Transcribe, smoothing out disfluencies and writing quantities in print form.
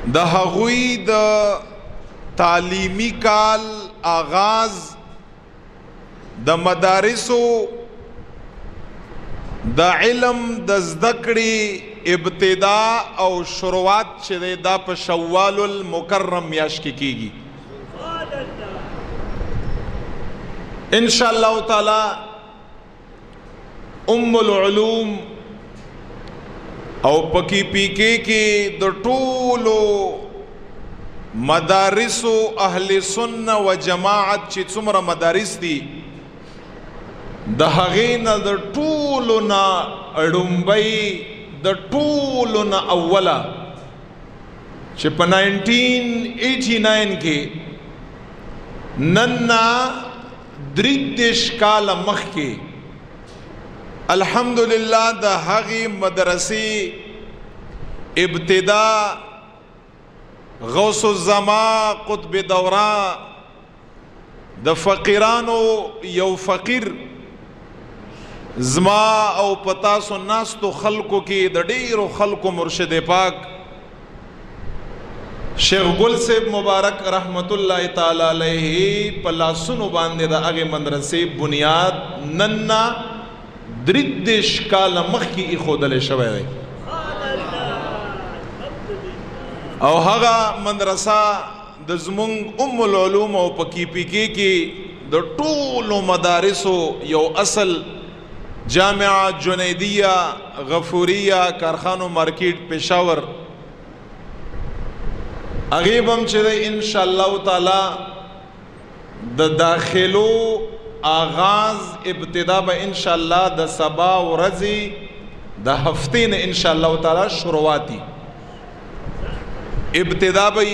د هغوی د تعلیمی کال آغاز د مدارسو د علم د زدکړې ابتدا او شروعات چې دا په شوال المکرم میاشت کې کیږي ان شاء الله تعالی ام العلوم او پکی پی کې د ټولو مدارسو اهل سنت و جماعت چې څومره مدارس دي د هغې نه د ټولو نه اړومبی د ټولو نه اوله چې په 1989 کې نن نه 33 کاله مخکې الحمدلله د هغې مدرسې ابتدا غوث الزما قطب دوره د فقیرانو یو فقیر زما او پتاسو ناستو خلقو کې د ډیرو خلقو مرشد پاک شیخ گل صاحب مبارک رحمت الله تعالی علیہ په لاسونو باندې د هغې مدرسې بنیاد نن 33 کاله مخکې ایښودلی شوی دی او هغه مدرسه د زمونږ ام العلوم او په KPK کې د ټولو مدارسو یو اصل جامعه جنیدیه غفوریه کارخانو مارکیټ پېښور هغې به هم چې دی انشاء الله تعالی د داخلو آغاز ابتدا به انشاء الله د سبا ورځې د هفتې نه انشاء الله تعالی شروعاتی ابتدا به